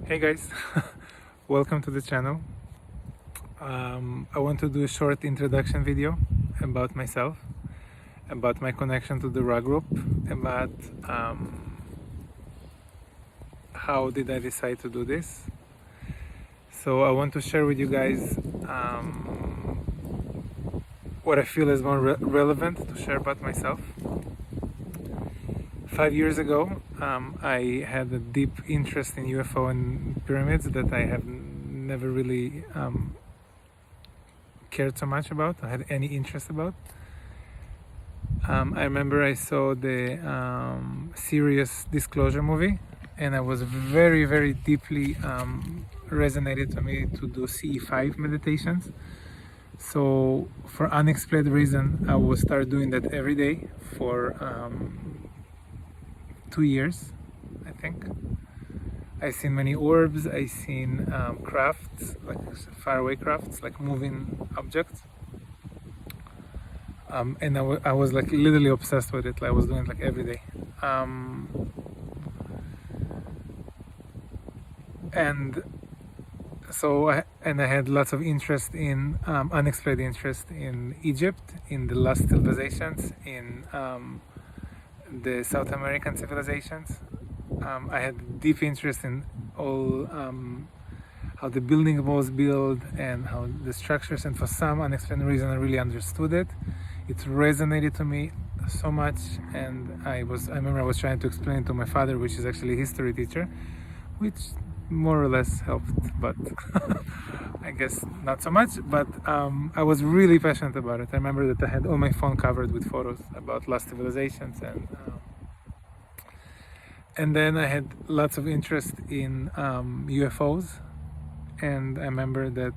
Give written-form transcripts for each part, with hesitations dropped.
Hey guys, welcome to the channel. I want to do a short introduction video about myself, about my connection to the Ra group, about how did I decide to do this. So I want to share with you guys what I feel is more relevant to share about myself. 5 years ago, I had a deep interest in UFO and pyramids that I have never really cared so much about, or had any interest about. I remember I saw the Serious Disclosure movie, and I was very, very deeply resonated to me to do CE5 meditations. So, for unexplained reason, I will start doing that every day for 2 years, I think. I've seen many orbs, I've seen crafts, like faraway crafts, like moving objects. And I was like literally obsessed with it. Like, I was doing it like every day. And so I had lots of interest in unexplained interest in Egypt, in the lost civilizations, in the South American civilizations. I had deep interest in all how the building was built and how the structures, and for some unexplained reason I really understood it. It resonated to me so much, and I remember I was trying to explain it to my father, which is actually a history teacher, which more or less helped, but I guess not so much. But I was really passionate about it. I remember that I had all my phone covered with photos about lost civilizations, and then I had lots of interest in UFOs, and I remember that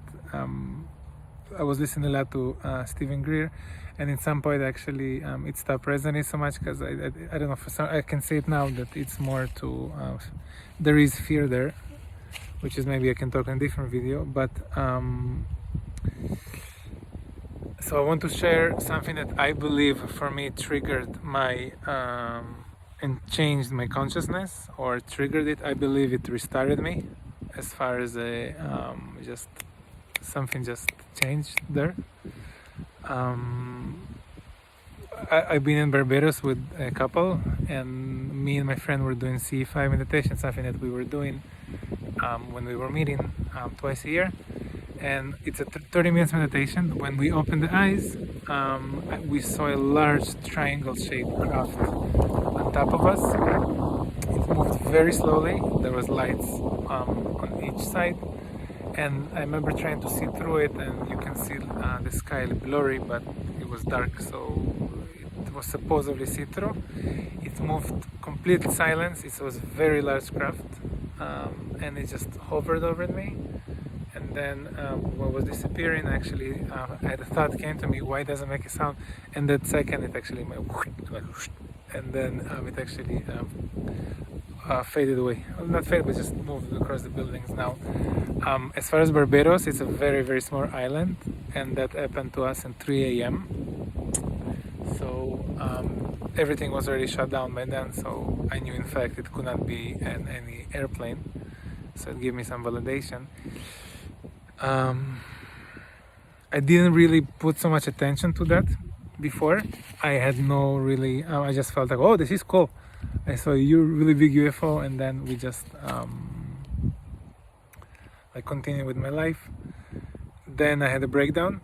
I was listening a lot to Stephen Greer, and in some point actually it stopped resonating so much because I don't know, for some I can say it now that it's more to there is fear there, which is maybe I can talk in a different video, but so I want to share something that I believe for me triggered my and changed my consciousness, or triggered it. I believe it restarted me, as far as a just something just changed there. I've been in Barbados with a couple, and me and my friend were doing CE5 meditation, something that we were doing when we were meeting twice a year. And it's a 30 minutes meditation. When we opened the eyes, we saw a large triangle-shaped craft on top of us. It moved very slowly. There was lights on each side, and I remember trying to see through it, and you can see the sky blurry, but it was dark, so it was supposedly see-through. It moved complete silence. It was a very large craft, and it just hovered over me. And then what was disappearing, actually, I had a thought came to me, why doesn't it make a sound? And that second it actually went, and then it actually faded away. Well, not faded, but just moved across the buildings. Now, as far as Barbados, it's a very, very small island, and that happened to us at 3 a.m. So everything was already shut down by then, so I knew in fact it could not be any airplane. So it gave me some validation. I didn't really put so much attention to that before. I had no really, I just felt like, oh, this is cool. I saw a really big UFO, and then we just I continued with my life. Then I had a breakdown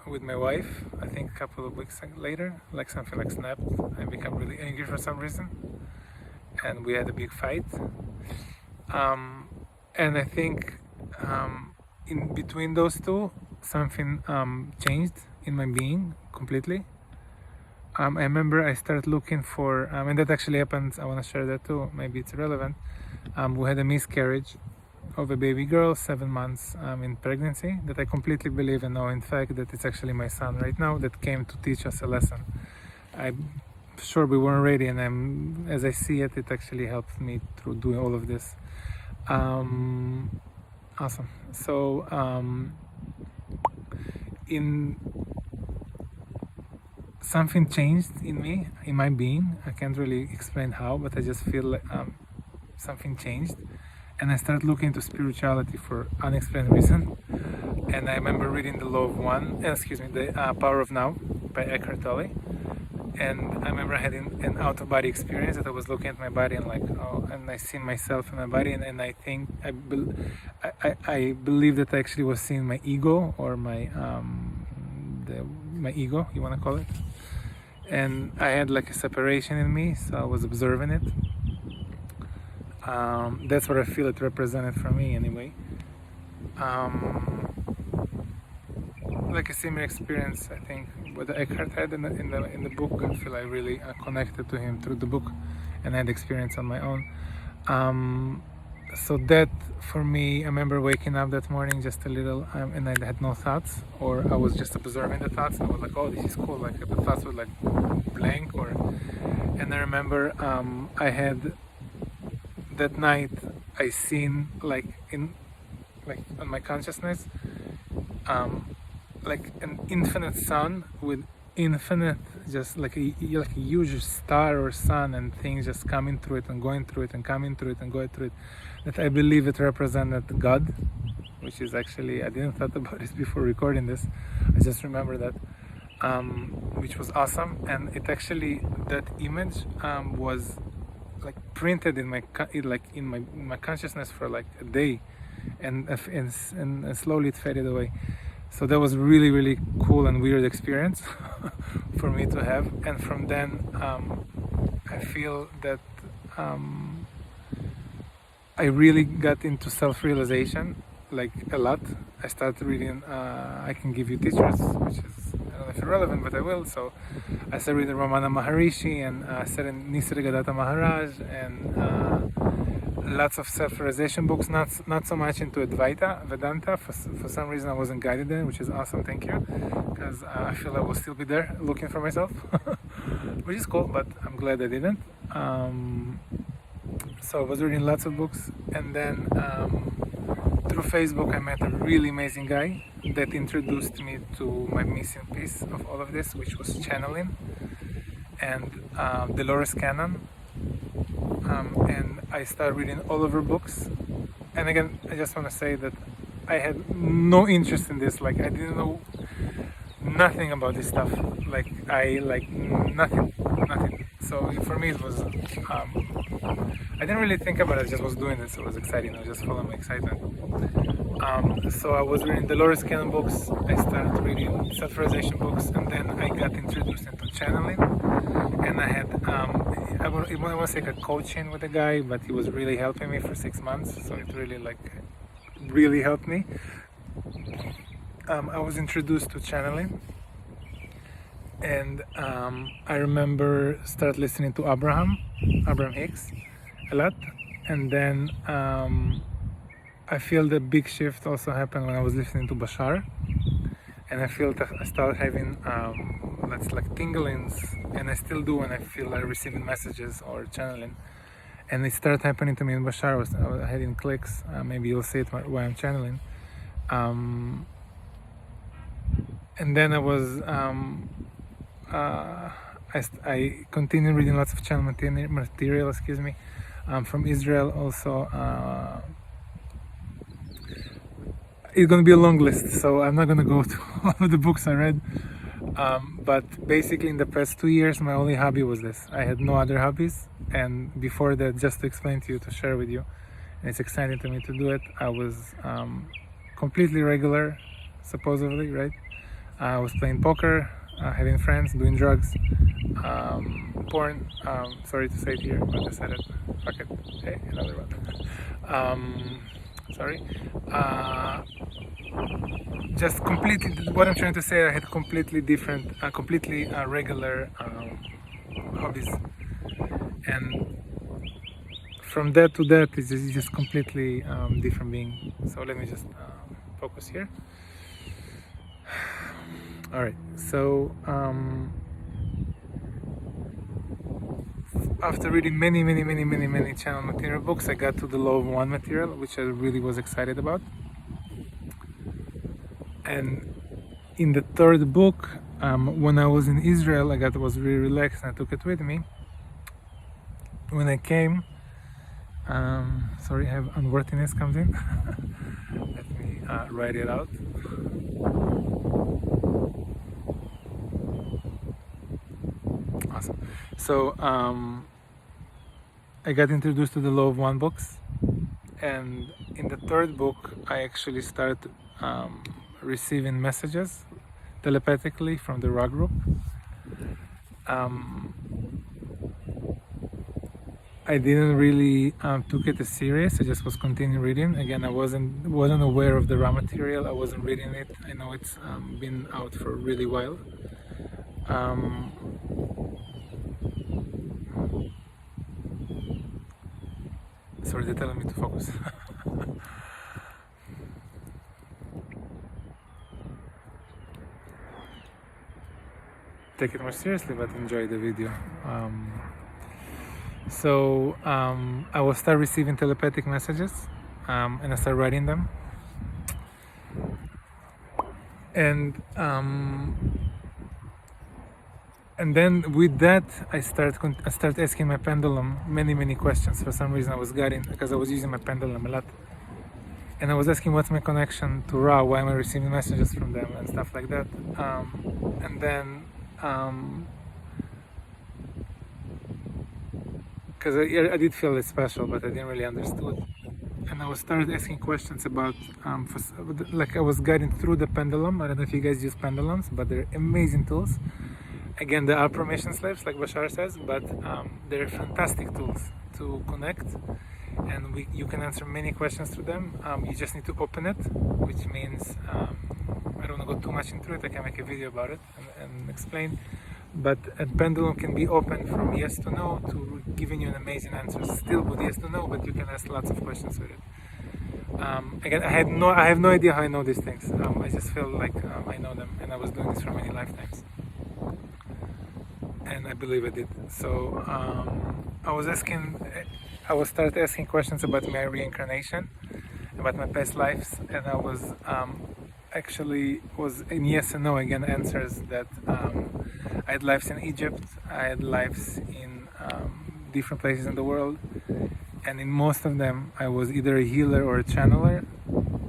with my wife, I think a couple of weeks later, like something like snapped. I became really angry for some reason, and we had a big fight. And I think in between those two, something changed in my being completely. I remember I started looking for, and that actually happened, I want to share that too, maybe it's relevant. We had a miscarriage of a baby girl, 7 months in pregnancy, that I completely believe and know, in fact, that it's actually my son right now that came to teach us a lesson. I'm sure we weren't ready, and as I see it, it actually helped me through doing all of this. Awesome. So in something changed in me, in my being. I can't really explain how, but I just feel like something changed, and I started looking into spirituality for unexplained reason. And I remember reading The Power of Now by Eckhart Tolle. And I remember I had an out-of-body experience that I was looking at my body and and I seen myself in my body, and I think I believe that I actually was seeing my ego, or my ego, you want to call it. And I had like a separation in me, so I was observing it. That's what I feel it represented for me anyway. Like a similar experience, I think, what Eckhart had in the book. I feel I really connected to him through the book, and had experience on my own. So that for me, I remember waking up that morning just a little, and I had no thoughts, or I was just observing the thoughts, and I was like, oh, this is cool. Like the thoughts were like blank, and I remember I had that night I seen like on my consciousness. Like an infinite sun with infinite, just like a huge star or sun, and things just coming through it and going through it and coming through it and going through it, that I believe it represented God, which is actually, I didn't thought about it before recording this, I just remember that, which was awesome. And it actually, that image was like printed in my consciousness for like a day, and slowly it faded away. So that was really, really cool and weird experience for me to have. And from then, I feel that I really got into self-realization, like a lot. I started reading, I Can Give You Teachers, which is, I don't know if it's relevant, but I will. So I started reading Ramana Maharishi, and Nisargadatta Maharaj, and lots of self-realization books, not so much into Vedanta. For some reason I wasn't guided there, which is awesome, thank you, because I feel I will still be there looking for myself, which is cool, but I'm glad I didn't. So I was reading lots of books, and then through Facebook I met a really amazing guy that introduced me to my missing piece of all of this, which was channeling, and Dolores Cannon. And I started reading all of her books. And again, I just want to say that I had no interest in this. Like, I didn't know nothing about this stuff. Nothing. So for me, it was, I didn't really think about it. I just was doing it, so it was exciting. I was just following my excitement. So I was reading Dolores Cannon books. I started reading self-realization books, and then I got introduced into channeling. And I had, I want to say a coaching with a guy, but he was really helping me for 6 months. So it really really helped me. I was introduced to channeling, and I remember start listening to Abraham Hicks a lot, and then I feel the big shift also happened when I was listening to Bashar, and I feel that I started having like tinglings, and I still do when I feel like receiving messages or channeling, and it started happening to me in Bashar. I was having clicks. Maybe you'll see it while I'm channeling. And then I was I continued reading lots of channel material, from Israel also. It's going to be a long list, so I'm not going to go through all of the books I read. But basically, in the past 2 years, my only hobby was this. I had no other hobbies, and before that, just to explain to you, to share with you, and it's exciting to me to do it, I was completely regular, supposedly, right? I was playing poker, having friends, doing drugs, porn. Sorry to say it here, but I decided, fuck it. Hey, another one. Sorry. Just completely, what I'm trying to say, I had completely different, completely regular hobbies, and from that to that, it's just completely different being. So let me just focus here. All right, so after reading many channel material books, I got to the Law of One material, which I really was excited about. And in the third book, when I was in Israel, was really relaxed, and I took it with me. When I came, Sorry, I have unworthiness comes in. Let me write it out. Awesome. So I got introduced to the Law of One books, and in the third book, I actually started receiving messages telepathically from the Ra group. I didn't really took it as serious. I just was continuing reading. Again, I wasn't aware of the raw material. I wasn't reading it. I know it's been out for a really while. Sorry, they're telling me to focus. Take it more seriously, but enjoy the video. So I will start receiving telepathic messages, and I start writing them. And then with that, I start asking my pendulum many questions. For some reason, I was getting, because I was using my pendulum a lot, and I was asking what's my connection to Ra, why am I receiving messages from them and stuff like that. And then because I did feel it special, but I didn't really understood. And I was started asking questions about, like I was guiding through the pendulum. I don't know if you guys use pendulums, but they're amazing tools. Again, they are permission slips, like Bashar says, but they're fantastic tools to connect, and you can answer many questions through them. You just need to open it, which means, I don't want to go too much into it. I can make a video about it and explain. But a pendulum can be opened from yes to no to giving you an amazing answer. Still with yes to no, but you can ask lots of questions with it. Again, I have no idea how I know these things. I just feel like I know them, and I was doing this for many lifetimes, and I believe I did. So I was start asking questions about my reincarnation, about my past lives, and I was actually was in yes and no again answers that I had lives in Egypt, I had lives in different places in the world, and in most of them I was either a healer or a channeler.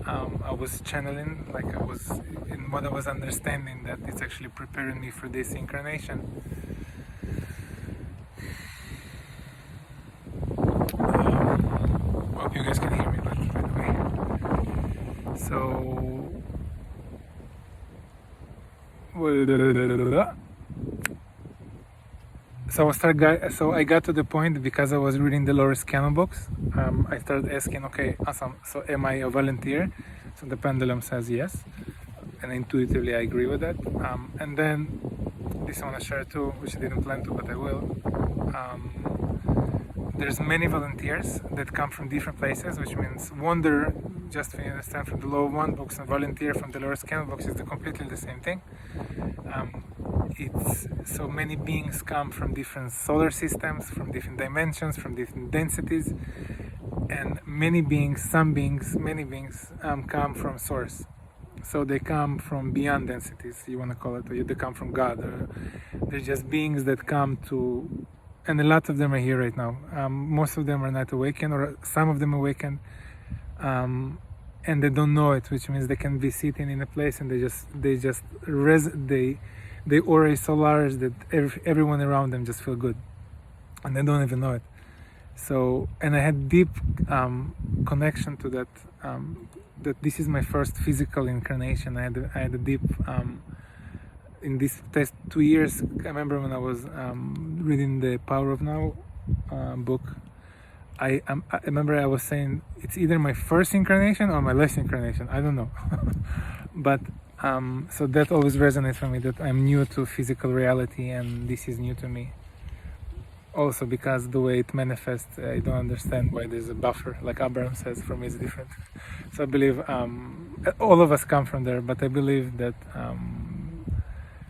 I was channeling, like I was in what I was understanding, that it's actually preparing me for this incarnation. Hope you guys can hear me, by the way. So I got to the point, because I was reading the Loris Canon books. I started asking, okay, awesome. So am I a volunteer? So the pendulum says yes, and intuitively I agree with that. And then this I want to share too, which I didn't plan to, but I will. There's many volunteers that come from different places, which means wonder, just so you understand, from the Law of One books, and volunteer from the Loris Canon books is completely the same thing. It's so many beings come from different solar systems, from different dimensions, from different densities, and many beings come from source. So they come from beyond densities, you want to call it, or they come from God. They're just beings that come to, and a lot of them are here right now. Most of them are not awakened, or some of them awakened, and they don't know it, which means they can be sitting in a place and they aura is so large that everyone around them just feel good, and they don't even know it. So, and I had deep connection to that. That this is my first physical incarnation. I had a deep in this past 2 years. I remember when I was reading the Power of Now book. I remember I was saying it's either my first incarnation or my last incarnation. I don't know, but so that always resonates for me, that I'm new to physical reality and this is new to me. Also because the way it manifests, I don't understand why there's a buffer, like Abraham says. For me it's different. So I believe all of us come from there, but I believe that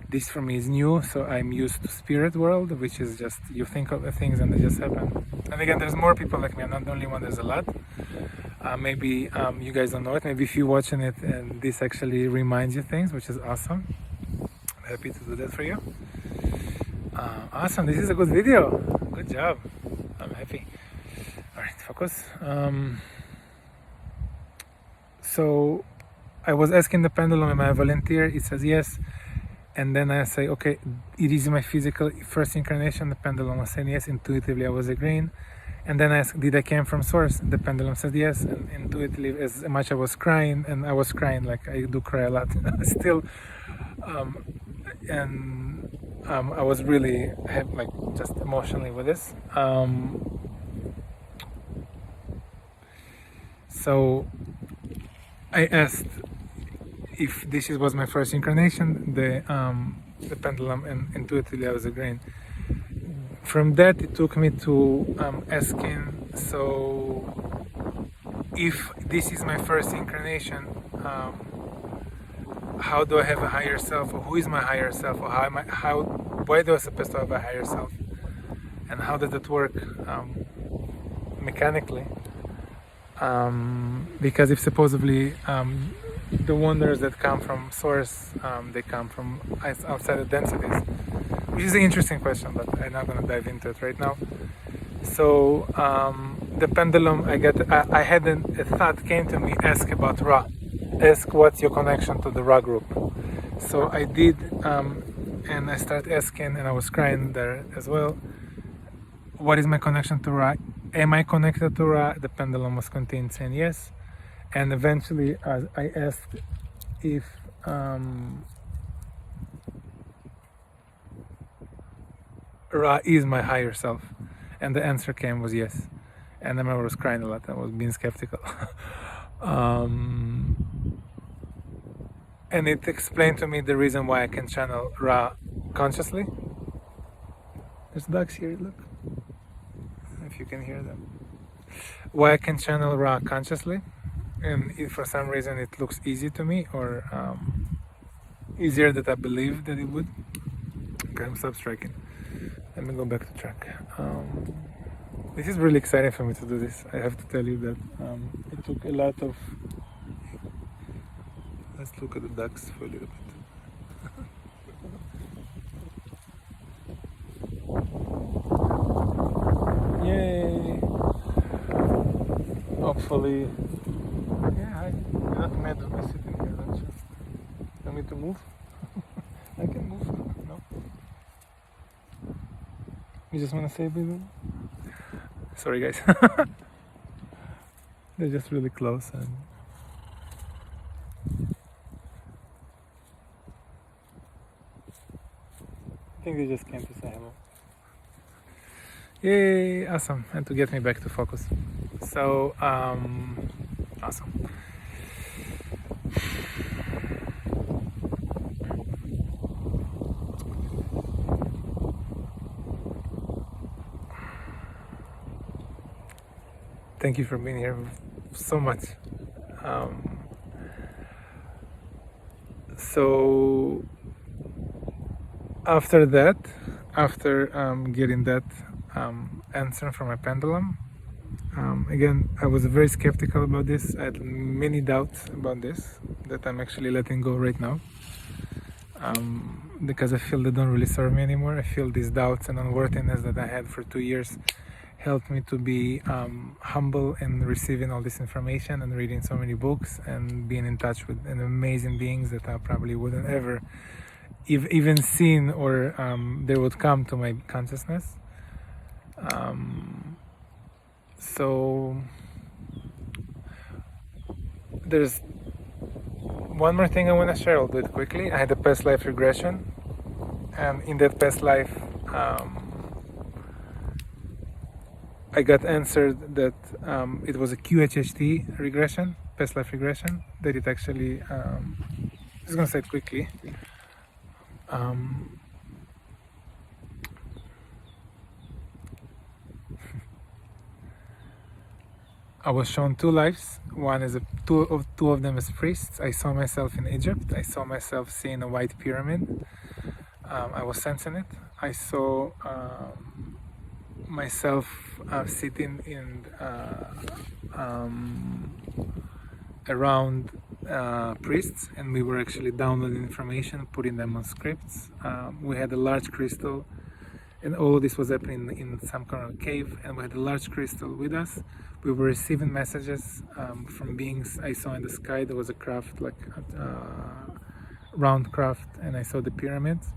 this for me is new. So I'm used to spirit world, which is just you think of the things and they just happen. And again, there's more people like me. I'm not the only one. There's a lot. Maybe you guys don't know it. Maybe if you're watching it and this actually reminds you things, which is awesome. I'm happy to do that for you. Awesome. This is a good video. Good job. I'm happy. All right. focus. So I was asking the pendulum, am I a volunteer? It says yes. And then I say, okay, it is my physical first incarnation. The pendulum was saying yes. Intuitively, I was agreeing. And then I asked, did I came from source? The pendulum said yes. And intuitively, as much I was crying, and I was crying, like I do cry a lot still. I was really like just emotionally with this. So I asked if this was my first incarnation, the pendulum, and intuitively I was agreeing. From that, it took me to asking, so if this is my first incarnation, how do I have a higher self, or who is my higher self, or why do I supposed to have a higher self, and how does it work mechanically? Because if supposedly the wonders that come from source, they come from outside the densities, which is an interesting question, but I'm not going to dive into it right now. So the pendulum, I had a thought came to me, ask about Ra, ask what's your connection to the Ra group. So I did, and I started asking, and I was crying there as well. What is my connection to Ra? Am I connected to Ra? The pendulum was continuing saying yes. And eventually I asked if Ra is my higher self. And the answer came was yes. And I remember I was crying a lot. I was being skeptical. And it explained to me the reason why I can channel Ra consciously. There's ducks here, look. If you can hear them. Why I can channel Ra consciously. And if for some reason it looks easy to me, or easier than I believe that it would. Okay, I'm stop striking. Let me go back to track. This is really exciting for me to do this. I have to tell you that it took a lot of... Let's look at the ducks for a little bit. Yay! Hopefully... Yeah, hi. You're not mad with me sitting here, don't you? You want me to move? I can move. No? You just want to say baby? Sorry guys. They're just really close and... I think they just came to say hello. Yay, awesome. And to get me back to focus. So, awesome. Thank you for being here so much. So after that, after getting that answer from my pendulum, again, I was very skeptical about this. I had many doubts about this that I'm actually letting go right now, because I feel they don't really serve me anymore. I feel these doubts and unworthiness that I had for 2 years helped me to be humble in receiving all this information and reading so many books and being in touch with amazing beings that I probably wouldn't ever even seen, or they would come to my consciousness. So there's one more thing I want to share. I'll do it quickly. I had a past life regression, and in that past life I got answered that it was a QHHT regression, past life regression, that it actually, I'm just going to say it quickly. I was shown 2 lives. One is two of them as priests. I saw myself in Egypt. I saw myself seeing a white pyramid. I was sensing it. I saw myself sitting in around priests, and we were actually downloading information, putting them on scripts. We had a large crystal, and all of this was happening in some kind of cave, and we had a large crystal with us. We were receiving messages from beings I saw in the sky. There was a craft, like a round craft, and I saw the pyramids.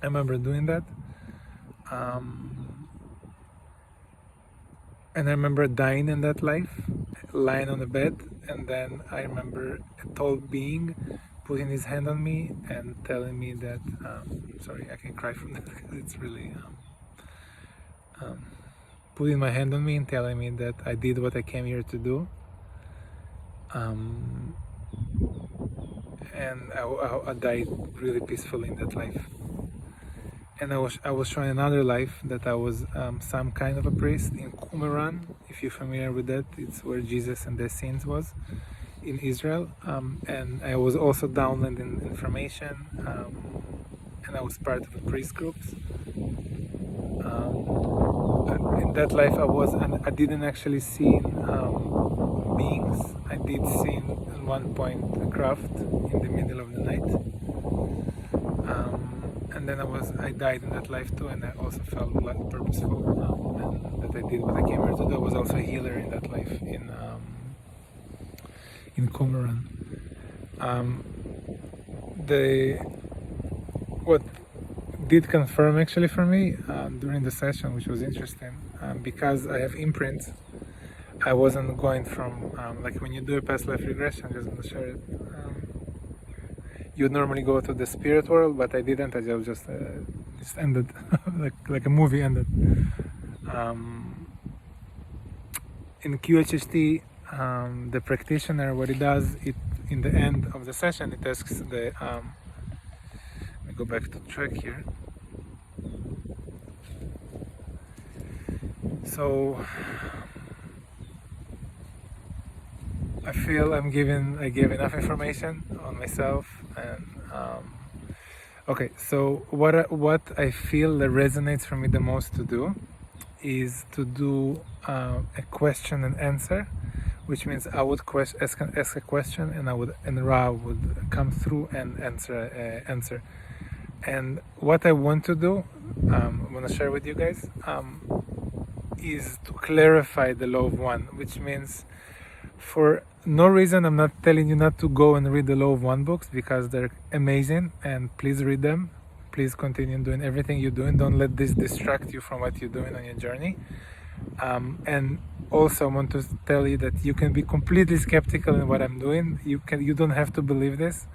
I remember doing that. And I remember dying in that life, lying on the bed, and then I remember a tall being putting his hand on me and telling me that, sorry, I can cry from that because it's really, putting my hand on me and telling me that I did what I came here to do. And I died really peacefully in that life. And I was showing another life that I was some kind of a priest in Qumran. If you're familiar with that, it's where Jesus and the Essenes was in Israel. And I was also downloading information, and I was part of a priest groups. In that life, I didn't actually see beings. I did see at one point a craft in the middle of the night. And then I died in that life too, and I also felt like purposeful, and that I did what I came here to do. I was also a healer in that life in Qumran. What did confirm actually for me during the session, which was interesting, because I have imprints. I wasn't going from like when you do a past life regression. I'm just gonna share it. You normally go to the spirit world, but I didn't. I just ended like a movie ended. In QHHT, the practitioner, what he does, in the end of the session, it asks the. Let me go back to track here. So I feel I gave enough information on myself, and okay. So what I feel that resonates for me the most to do is to do a question and answer, which means I would ask a question, and Ra would come through and answer. And what I want to do, I want to share with you guys, is to clarify the law of one, which means, for no reason, I'm not telling you not to go and read the Law of One books, because they're amazing, and please read them. Please continue doing everything you're doing. Don't let this distract you from what you're doing on your journey. And also I want to tell you that you can be completely skeptical in what I'm doing. You don't have to believe this.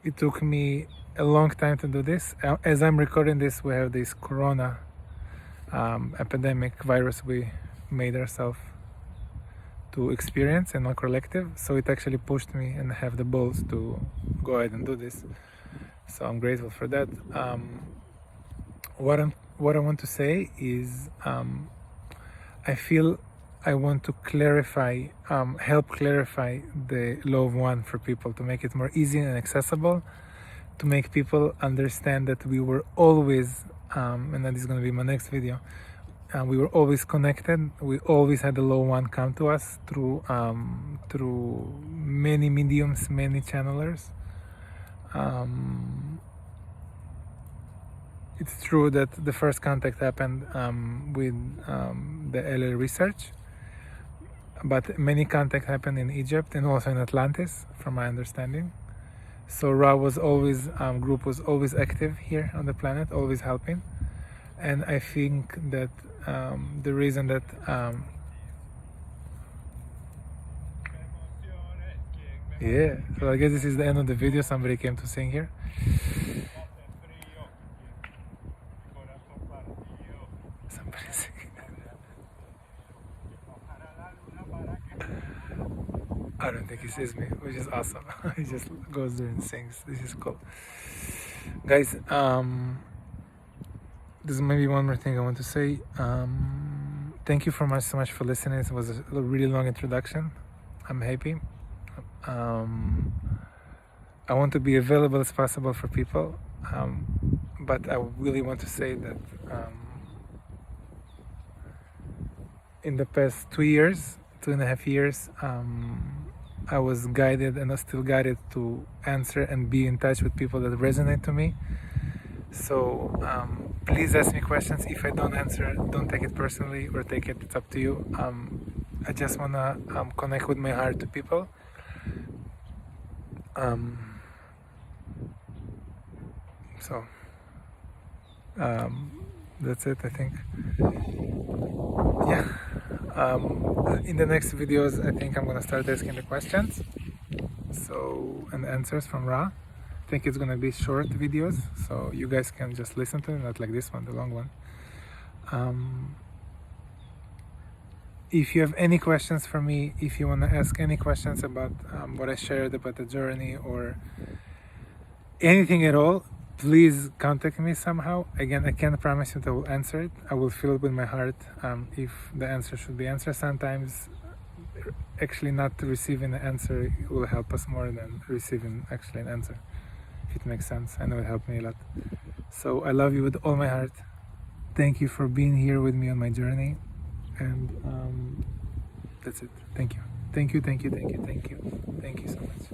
It took me a long time to do this. As I'm recording this, we have this corona epidemic virus we made ourselves to experience and not collective, so it actually pushed me and have the balls to go ahead and do this. So I'm grateful for that. What I want to say is, I feel I want to clarify, help clarify the law of one for people, to make it more easy and accessible, to make people understand that we were always, and that is going to be my next video, we were always connected. We always had the law one come to us through many mediums, many channelers. It's true that the first contact happened with the LA research, but many contacts happened in Egypt and also in Atlantis, from my understanding. So Ra was always, group was always active here on the planet, always helping. And I think that the reason that yeah, so I guess this is the end of the video. Somebody came to sing here. Somebody singing. I don't think he sees me, which is awesome. He just goes there and sings. This is cool, guys. There's maybe one more thing I want to say. Thank you so much for listening. It was a really long introduction. I'm happy. I want to be available as possible for people, but I really want to say that in the past 2.5 years, I was guided, and I'm still guided, to answer and be in touch with people that resonate to me. So please ask me questions. If I don't answer, don't take it personally or take it. It's up to you. I just wanna connect with my heart to people. So that's it, I think. Yeah. In the next videos, I think I'm gonna start asking the questions. So and answers from Ra. I think it's gonna be short videos, so you guys can just listen to it, not like this one, the long one. If you have any questions for me, if you want to ask any questions about what I shared about the journey or anything at all, please contact me somehow. Again, I can't promise you that I will answer it. I will feel it with my heart if the answer should be answered. Sometimes actually not receiving the answer will help us more than receiving actually an answer, if it makes sense. I know it helped me a lot. So I love you with all my heart. Thank you for being here with me on my journey. And that's it. Thank you. Thank you, thank you, thank you, thank you. Thank you so much.